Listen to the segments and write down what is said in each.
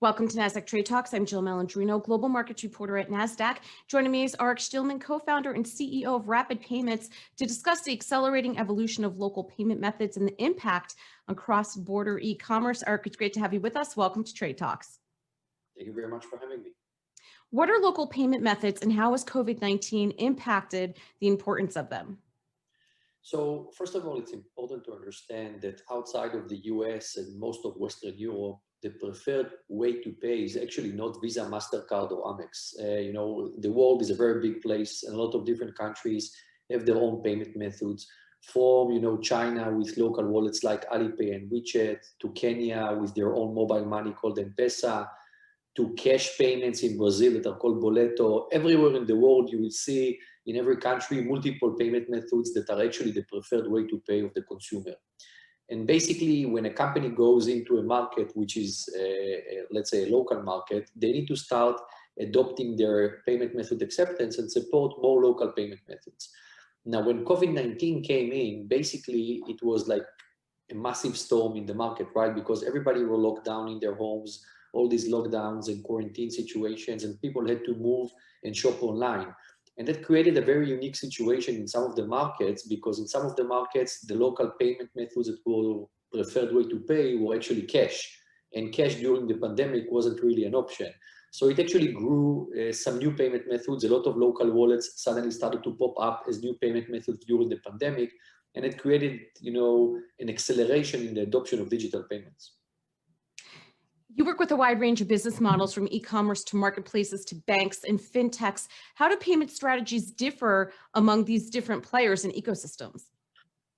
Welcome to Nasdaq Trade Talks. I'm Jill Malandrino, Global Markets Reporter at Nasdaq. Joining me is Arik Shtilman, co-founder and CEO of Rapyd Payments, to discuss the accelerating evolution of local payment methods and the impact on cross-border e-commerce. Arik, it's great to have you with us. Welcome to Trade Talks. Thank you very much for having me. What are local payment methods and how has COVID-19 impacted the importance of them? So first of all, it's important to understand that outside of the US and most of Western Europe, the preferred way to pay is actually not Visa, MasterCard, or Amex. The world is a very big place, and a lot of different countries have their own payment methods. From China with local wallets like Alipay and WeChat, to Kenya with their own mobile money called M-Pesa, to cash payments in Brazil that are called Boleto. Everywhere in the world, you will see in every country multiple payment methods that are actually the preferred way to pay of the consumer. And basically, when a company goes into a market, which is, let's say, a local market, they need to start adopting their payment method acceptance and support more local payment methods. Now, when COVID-19 came in, basically, it was like a massive storm in the market, right? Because everybody were locked down in their homes, all these lockdowns and quarantine situations, and people had to move and shop online. And that created a very unique situation in some of the markets, because in some of the markets, the local payment methods that were preferred way to pay were actually cash. And cash during the pandemic wasn't really an option. So it actually grew some new payment methods. A lot of local wallets suddenly started to pop up as new payment methods during the pandemic. And it created, an acceleration in the adoption of digital payments. You work with a wide range of business models, from e-commerce to marketplaces to banks and fintechs. How do payment strategies differ among these different players and ecosystems?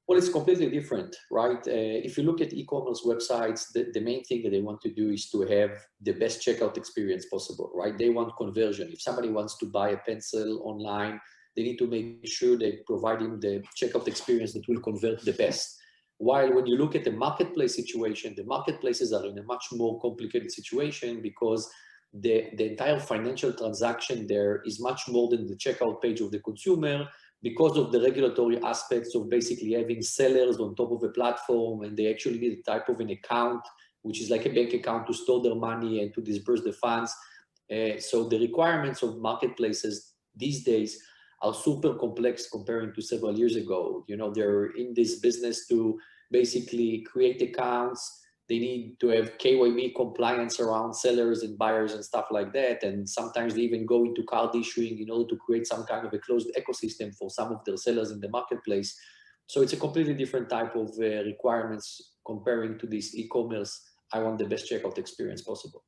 Well, it's completely different, right? If you look at e-commerce websites, the main thing that they want to do is to have the best checkout experience possible, right? They want conversion. If somebody wants to buy a pencil online, they need to make sure they provide him the checkout experience that will convert the best. While when you look at the marketplace situation, the marketplaces are in a much more complicated situation, because the entire financial transaction there is much more than the checkout page of the consumer, because of the regulatory aspects of basically having sellers on top of a platform, and they actually need a type of an account, which is like a bank account to store their money and to disperse the funds. So the requirements of marketplaces these days are super complex comparing to several years ago. They're in this business to basically create accounts. They need to have KYB compliance around sellers and buyers and stuff like that. And sometimes they even go into card issuing in order to create some kind of a closed ecosystem for some of their sellers in the marketplace. So it's a completely different type of requirements comparing to this e-commerce. I want the best checkout experience possible.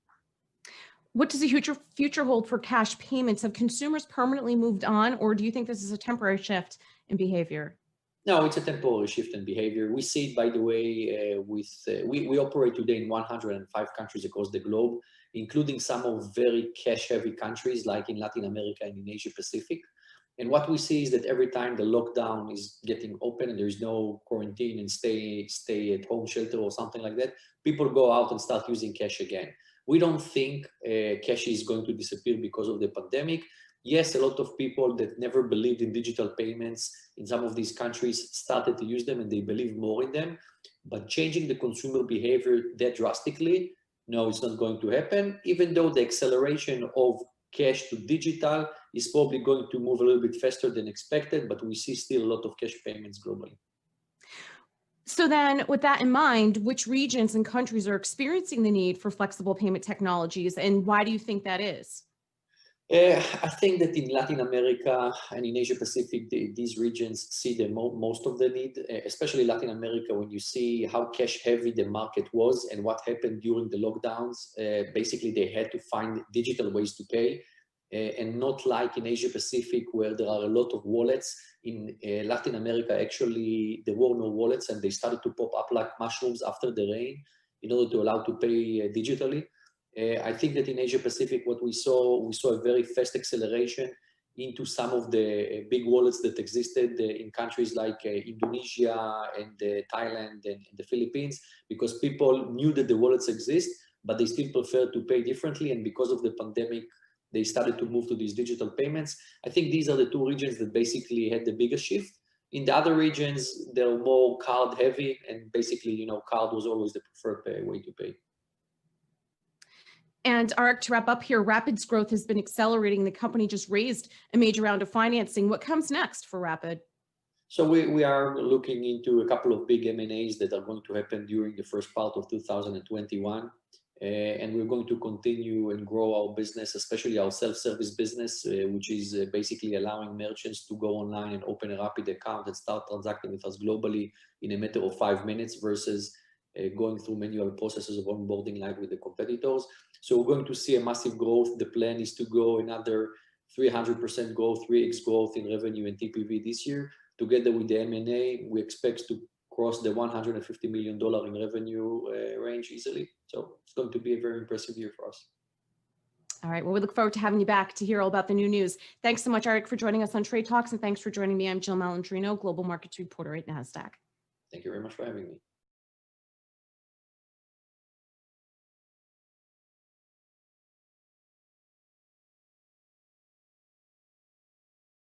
What does the future hold for cash payments? Have consumers permanently moved on, or do you think this is a temporary shift in behavior? No, it's a temporary shift in behavior. We see it, by the way, we operate today in 105 countries across the globe, including some of very cash-heavy countries like in Latin America and in Asia Pacific. And what we see is that every time the lockdown is getting open and there's no quarantine and stay at home shelter or something like that, people go out and start using cash again. We don't think cash is going to disappear because of the pandemic. Yes, a lot of people that never believed in digital payments in some of these countries started to use them, and they believe more in them. But changing the consumer behavior that drastically, no, it's not going to happen, even though the acceleration of cash to digital is probably going to move a little bit faster than expected, but we see still a lot of cash payments globally. So then, with that in mind, which regions and countries are experiencing the need for flexible payment technologies, and why do you think that is? I think that in Latin America and in Asia Pacific, these regions see the most of the need, especially Latin America, when you see how cash heavy the market was and what happened during the lockdowns. Basically, they had to find digital ways to pay, and not like in Asia Pacific, where there are a lot of wallets. In Latin America, actually, there were no wallets, and they started to pop up like mushrooms after the rain in order to allow to pay digitally. I think that in Asia Pacific, what we saw a very fast acceleration into some of the big wallets that existed in countries like Indonesia and Thailand and the Philippines, because people knew that the wallets exist, but they still prefer to pay differently. And because of the pandemic, they started to move to these digital payments. I think these are the two regions that basically had the biggest shift. In the other regions, they're more card heavy, and basically, card was always the preferred way to pay. And Arik, to wrap up here, Rapyd's growth has been accelerating. The company just raised a major round of financing. What comes next for Rapyd? So we are looking into a couple of big M&As that are going to happen during the first part of 2021. And we're going to continue and grow our business, especially our self-service business, which is basically allowing merchants to go online and open a Rapyd account and start transacting with us globally in a matter of 5 minutes versus going through manual processes of onboarding like with the competitors. So we're going to see a massive growth. The plan is to go another 300% growth, 3x growth in revenue and TPV this year. Together with the M&A, we expect to cross the $150 million in revenue range easily. So it's going to be a very impressive year for us. All right. Well, we look forward to having you back to hear all about the new news. Thanks so much, Arik, for joining us on Trade Talks, and thanks for joining me. I'm Jill Malandrino, Global Markets Reporter at Nasdaq. Thank you very much for having me.